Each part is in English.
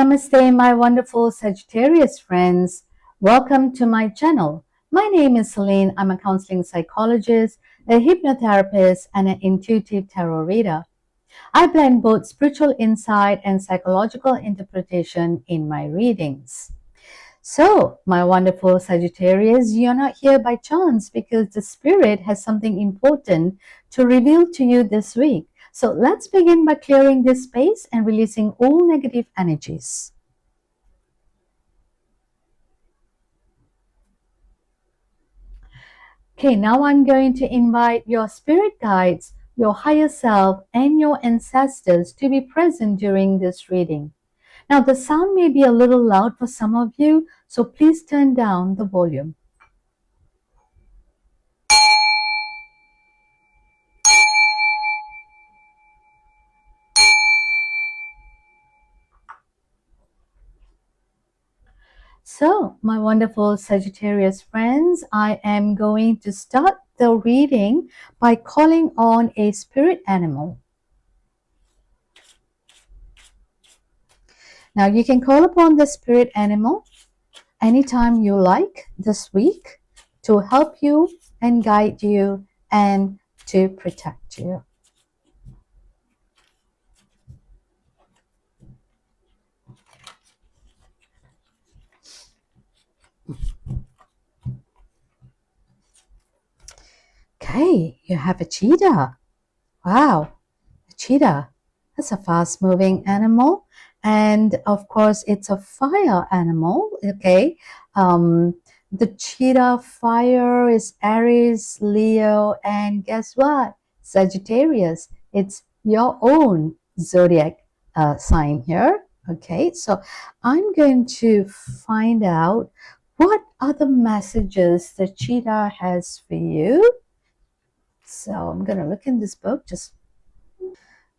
Namaste, my wonderful Sagittarius friends. Welcome to my channel. My name is Celine. I'm a counseling psychologist, a hypnotherapist, and an intuitive tarot reader. I blend both spiritual insight and psychological interpretation in my readings. So, my wonderful Sagittarius, you're not here by chance because the spirit has something important to reveal to you this week. So let's begin by clearing this space and releasing all negative energies. Okay, now I'm going to invite your spirit guides, your higher self, and your ancestors to be present during this reading. Now, the sound may be a little loud for some of you, so please turn down the volume. So, my wonderful Sagittarius friends, I am going to start the reading by calling on a spirit animal. Now, you can call upon the spirit animal anytime you like this week to help you and guide you and to protect you. Okay, you have a cheetah. Wow, a cheetah. That's a fast-moving animal. And of course, it's a fire animal, okay? The cheetah fire is Aries, Leo, and guess what? Sagittarius. It's your own zodiac sign here, okay? So I'm going to find out what are the messages the cheetah has for you. So I'm going to look in this book.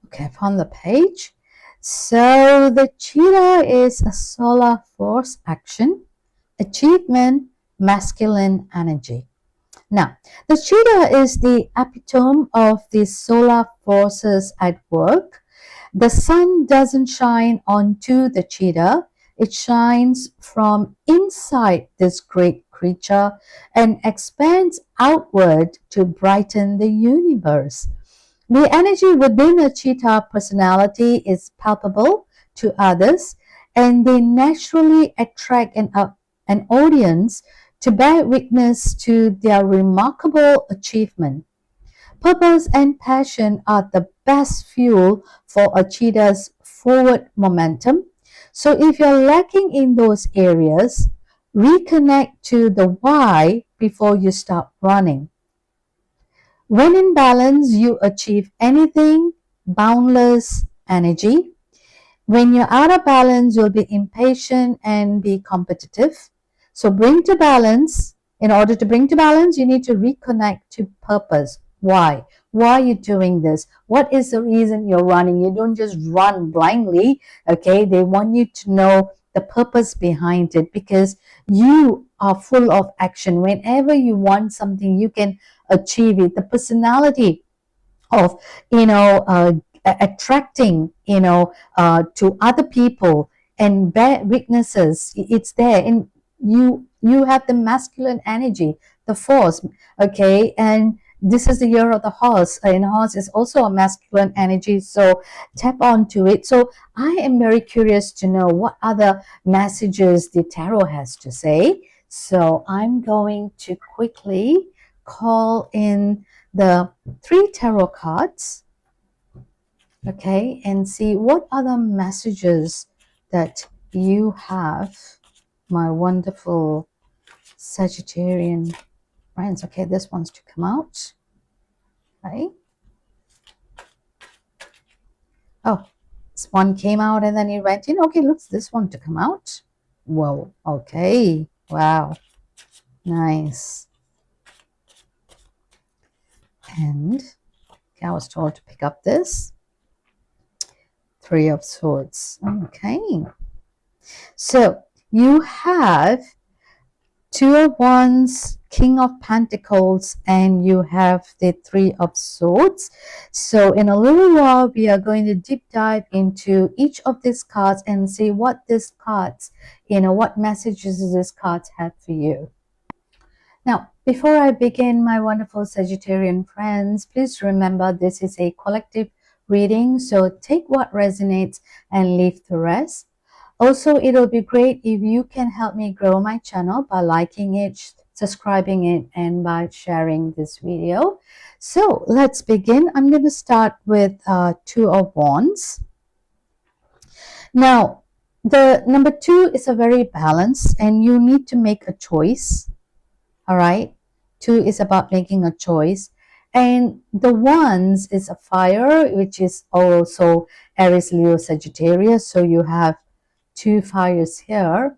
Okay, I found the page. So the cheetah is a solar force action, achievement, masculine energy. Now, the cheetah is the epitome of the solar forces at work. The sun doesn't shine onto the cheetah. It shines from inside this great creature and expands outward to brighten the universe. The energy within a cheetah personality is palpable to others, and they naturally attract an audience to bear witness to their remarkable achievement. Purpose and passion are the best fuel for a cheetah's forward momentum. So if you're lacking in those areas, reconnect to the why before you start running. When in balance, you achieve anything, boundless energy. When you're out of balance, you'll be impatient and be competitive. So bring to balance. In order to bring to balance, you need to reconnect to purpose. Why? Why are you doing this? What is the reason you're running? You don't just run blindly, okay? They want you to know the purpose behind it because you are full of action. Whenever you want something, you can achieve it. The personality of, attracting, to other people and bear witnesses, it's there. And you have the masculine energy, the force, okay? And this is the year of the horse, and horse is also a masculine energy, so tap onto it. So I am very curious to know what other messages the tarot has to say. So I'm going to quickly call in the 3 tarot cards, okay, and see what other messages that you have, my wonderful Sagittarian friends. Okay, this one's to come out. Okay. Oh, this one came out and then it went in. Okay, looks this one to come out. Whoa, okay. Wow. Nice. And okay, I was told to pick up this. 3 of Swords. Okay. So you have 2 of Wands, King of Pentacles, and you have the Three of Swords. So in a little while, we are going to deep dive into each of these cards and see what these cards, what messages these cards have for you. Now, before I begin, my wonderful Sagittarian friends, please remember this is a collective reading, so take what resonates and leave the rest. Also, it'll be great if you can help me grow my channel by liking it, subscribing it, and by sharing this video. So let's begin. I'm going to start with Two of Wands. Now, the number 2 is a very balanced, and you need to make a choice. All right. 2 is about making a choice. And the Wands is a fire, which is also Aries, Leo, Sagittarius. So you have 2 fires here.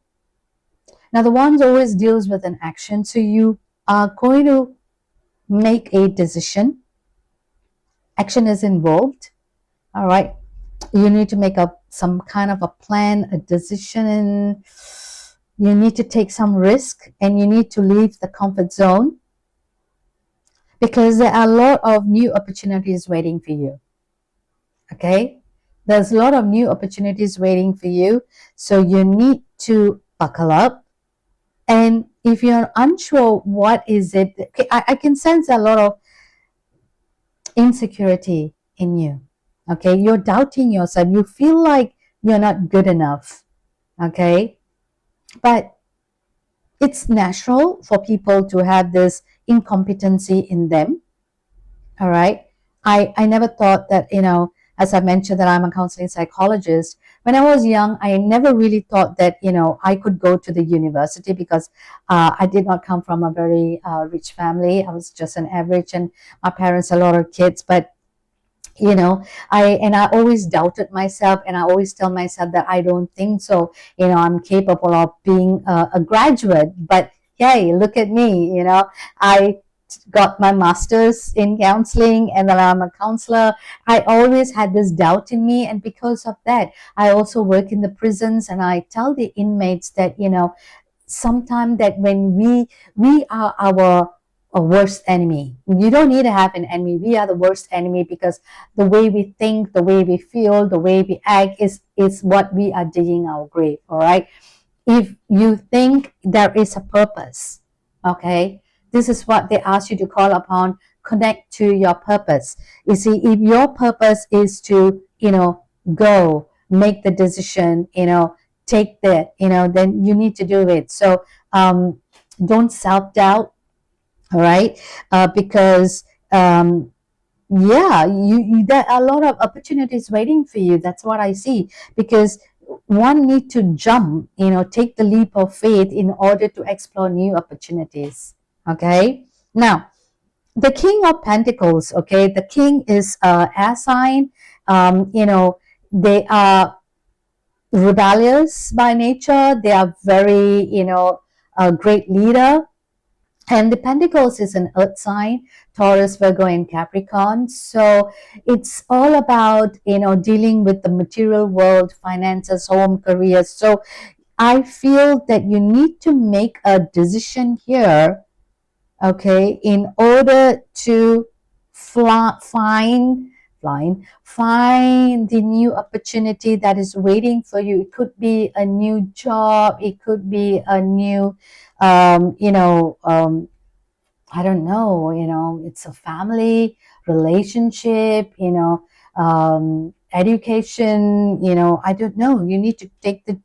Now the Wands always deals with an action. So you are going to make a decision. Action is involved. All right. You need to make some kind of a plan, a decision. You need to take some risk, and you need to leave the comfort zone, because there are a lot of new opportunities waiting for you. Okay? There's a lot of new opportunities waiting for you. So you need to buckle up. And if you're unsure, what is it? Okay, I can sense a lot of insecurity in you. Okay? You're doubting yourself. You feel like you're not good enough. Okay? But it's natural for people to have this incompetency in them. All right. I never thought that, as I mentioned, that I'm a counseling psychologist. When I was young, I never really thought that, I could go to the university, because I did not come from a very rich family. I was just an average, and my parents, a lot of kids. But, I always doubted myself, and I always tell myself that I don't think so. I'm capable of being a graduate. But hey, look at me, I got my master's in counseling, and then I'm a counselor. I always had this doubt in me, and because of that, I also work in the prisons, and I tell the inmates that, sometimes that when we are our worst enemy. You don't need to have an enemy. We are the worst enemy, because the way we think, the way we feel, the way we act is what we are digging our grave. All right. If you think there is a purpose, okay, this is what they ask you to call upon. Connect to your purpose. You see, if your purpose is to, go make the decision, take the, then you need to do it. So don't self-doubt. All right. Because yeah, there are a lot of opportunities waiting for you. That's what I see. Because one need to jump, take the leap of faith in order to explore new opportunities. Okay. Now, the King of Pentacles. Okay, the King is air sign. They are rebellious by nature. They are very, a great leader. And the Pentacles is an earth sign, Taurus, Virgo, and Capricorn. So it's all about, dealing with the material world, finances, home, career. So I feel that you need to make a decision here, okay, in order to find the new opportunity that is waiting for you. It could be a new job. It could be a new, I don't know, it's a family relationship, education, I don't know. You need to take the,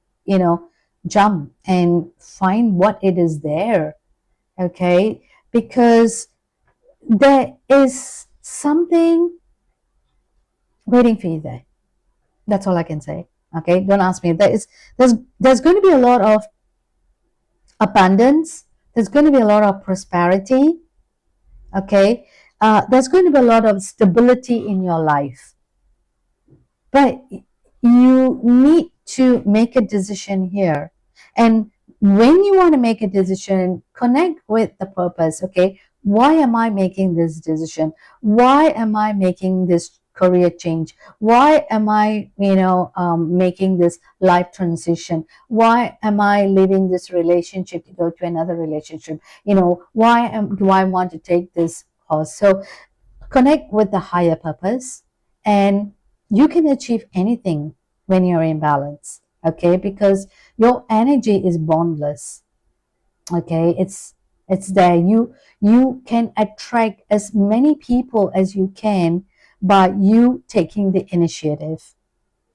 jump and find what it is there, okay? Because there is something waiting for you there. That's all I can say. Okay, don't ask me. There's going to be a lot of abundance. There's going to be a lot of prosperity. Okay, there's going to be a lot of stability in your life. But you need to make a decision here. And when you want to make a decision, connect with the purpose. Okay, why am I making this decision? Why am I making this career change? Why am I, making this life transition? Why am I leaving this relationship to go to another relationship? Why do I want to take this course? So connect with the higher purpose, and you can achieve anything when you're in balance, okay? Because your energy is boundless, okay? It's there. You can attract as many people as you can by you taking the initiative,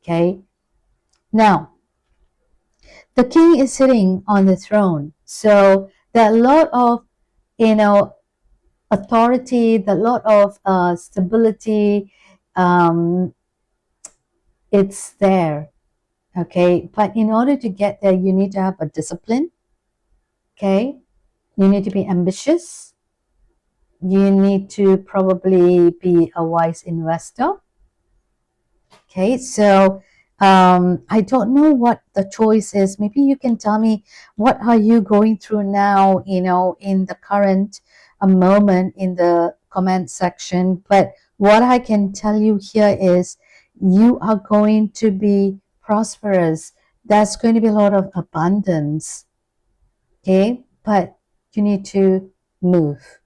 okay? Now, the king is sitting on the throne, so there are a lot of, authority, the lot of stability, it's there, okay? But in order to get there, you need to have a discipline, okay? You need to be ambitious. You need to probably be a wise investor, okay? So I don't know what the choice is. Maybe you can tell me, what are you going through now, in the current moment, in the comment section. But what I can tell you here is, you are going to be prosperous. There's going to be a lot of abundance, okay? But you need to move.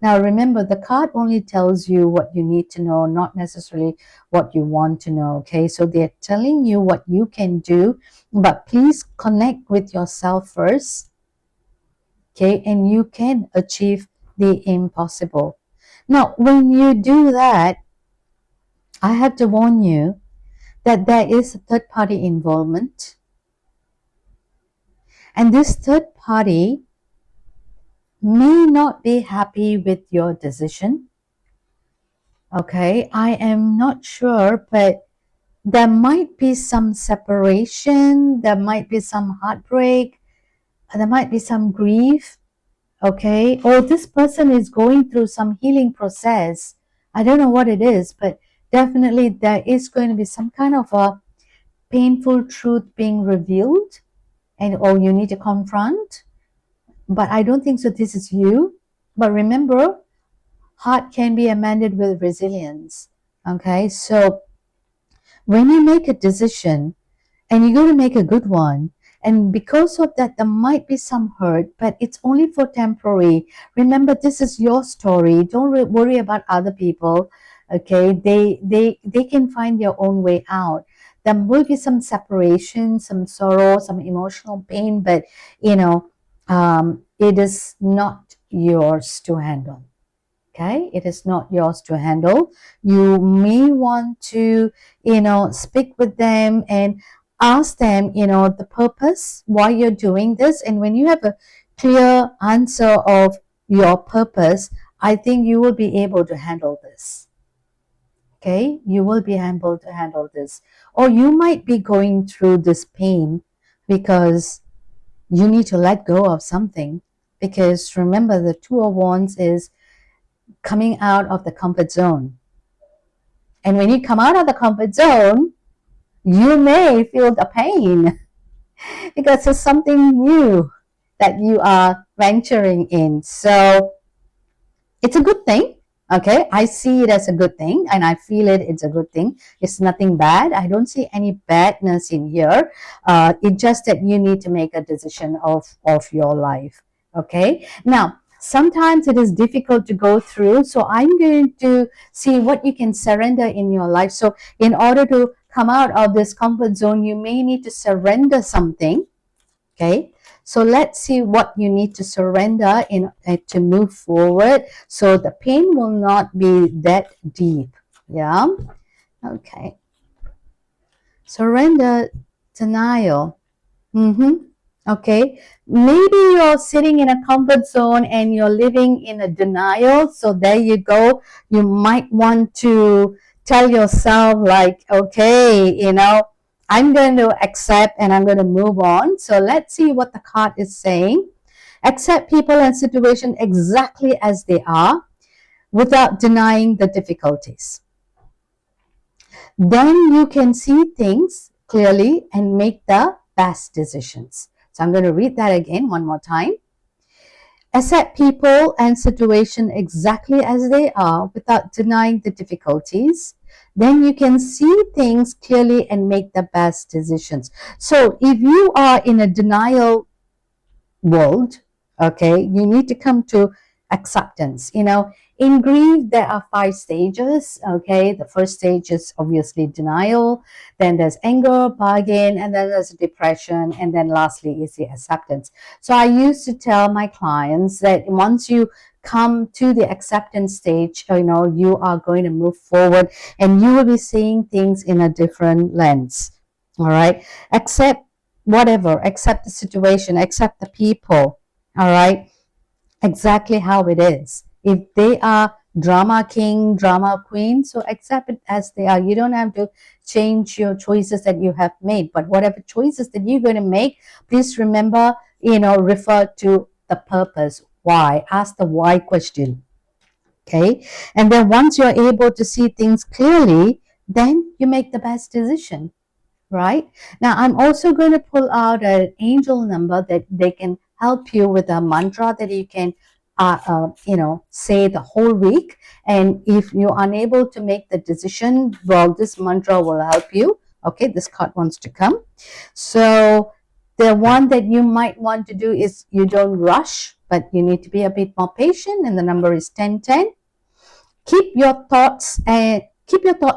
Now, remember, the card only tells you what you need to know, not necessarily what you want to know, okay? So they're telling you what you can do, but please connect with yourself first, okay? And you can achieve the impossible. Now, when you do that, I have to warn you that there is a third-party involvement. And this third party may not be happy with your decision. Okay, I am not sure, but there might be some separation, there might be some heartbreak, there might be some grief, okay? Or this person is going through some healing process. I don't know what it is, but definitely there is going to be some kind of a painful truth being revealed, or you need to confront. But I don't think so this is you. But remember, heart can be amended with resilience, okay? So when you make a decision, and you're going to make a good one, and because of that there might be some hurt, but it's only for temporary. Remember, this is your story. Don't worry about other people, okay? They can find their own way out. There will be some separation, some sorrow, some emotional pain, but it is not yours to handle. Okay, it is not yours to handle. You may want to, speak with them and ask them, the purpose, why you're doing this. And when you have a clear answer of your purpose, I think you will be able to handle this. Okay, you will be able to handle this. Or you might be going through this pain because you need to let go of something. Because remember, the Two of Wands is coming out of the comfort zone. And when you come out of the comfort zone, you may feel the pain because it's something new that you are venturing in. So it's a good thing. Okay, I see it as a good thing, and I feel it's a good thing. It's nothing bad. I don't see any badness in here. It's just that you need to make a decision of your life. Okay, now sometimes it is difficult to go through, so I'm going to see what you can surrender in your life. So in order to come out of this comfort zone, you may need to surrender something. Okay, so let's see what you need to surrender to move forward, so the pain will not be that deep. Yeah, okay. Surrender, denial. Okay, maybe you're sitting in a comfort zone and you're living in a denial. So there you go. You might want to tell yourself, like, okay, I'm going to accept and I'm going to move on. So let's see what the card is saying. Accept people and situations exactly as they are without denying the difficulties. Then you can see things clearly and make the best decisions. So I'm going to read that again one more time. Accept people and situations exactly as they are without denying the difficulties. then you can see things clearly and make the best decisions. So if you are in a denial world, okay, you need to come to acceptance. In grief there are 5 stages. Okay, the first stage is obviously denial, then there's anger, bargain, and then there's depression, and then lastly is the acceptance. So I used to tell my clients that once you come to the acceptance stage, you are going to move forward and you will be seeing things in a different lens. All right, accept whatever, accept the situation, accept the people, all right, exactly how it is. If they are drama king, drama queen, so accept it as they are. You don't have to change your choices that you have made, but whatever choices that you're going to make, please remember, refer to the purpose. Why? Ask the why question. Okay, and then once you're able to see things clearly, then you make the best decision. Right? Now, I'm also going to pull out an angel number that they can help you with a mantra that you can, say the whole week. And if you're unable to make the decision, well, this mantra will help you. Okay, this card wants to come. So the one that you might want to do is you don't rush, but you need to be a bit more patient. And the number is 1010. Keep your thoughts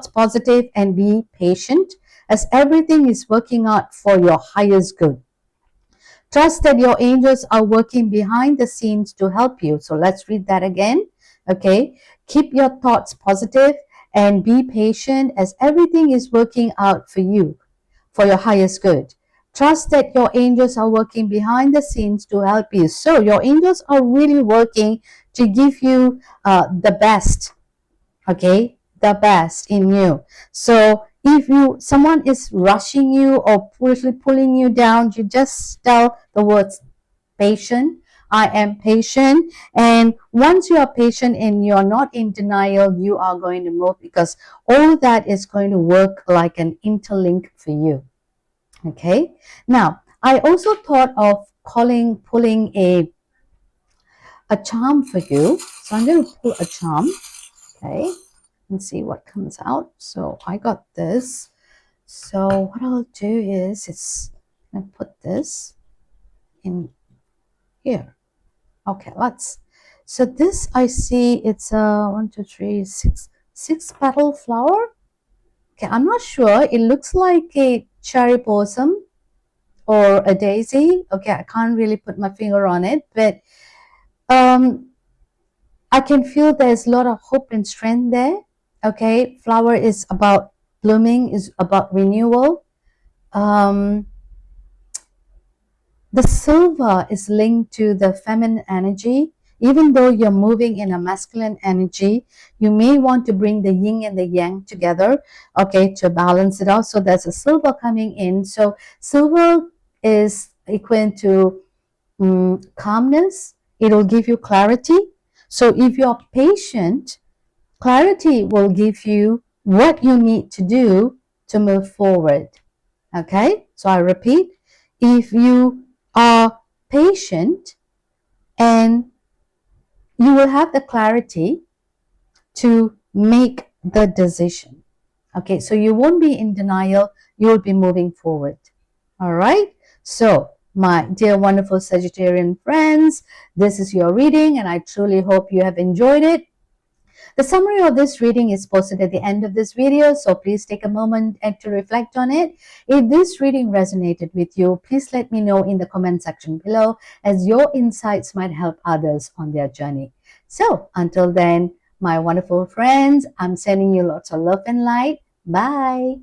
positive and be patient, as everything is working out for your highest good. Trust that your angels are working behind the scenes to help you. So let's read that again. Okay. Keep your thoughts positive and be patient, as everything is working out for you, for your highest good. Trust that your angels are working behind the scenes to help you. So your angels are really working to give you the best. Okay, the best in you. So if someone is rushing you or pulling you down, you just tell the words patient. I am patient. And once you are patient and you are not in denial, you are going to move, because all that is going to work like an interlink for you. Okay, now I also thought of pulling a charm for you. So I'm going to pull a charm. Okay, and see what comes out. So I got this. So what I'll do is I'm gonna put this in here. Okay, so this I see it's a 1, 2, 3, 6 petal flower. Okay, I'm not sure. It looks like a cherry blossom or a daisy. Okay, I can't really put my finger on it, but I can feel there's a lot of hope and strength there. Okay, flower is about blooming, is about renewal. The silver is linked to the feminine energy. Even though you're moving in a masculine energy, you may want to bring the yin and the yang together, okay, to balance it out. So there's a silver coming in. So silver is equal to calmness. It'll give you clarity. So if you're patient, clarity will give you what you need to do to move forward. Okay, so I repeat, if you are patient, and you will have the clarity to make the decision. Okay, so you won't be in denial, you will be moving forward. All right, so my dear wonderful Sagittarian friends, this is your reading, and I truly hope you have enjoyed it. The summary of this reading is posted at the end of this video, so please take a moment to reflect on it. If this reading resonated with you, please let me know in the comment section below, as your insights might help others on their journey. So until then, my wonderful friends, I'm sending you lots of love and light. Bye.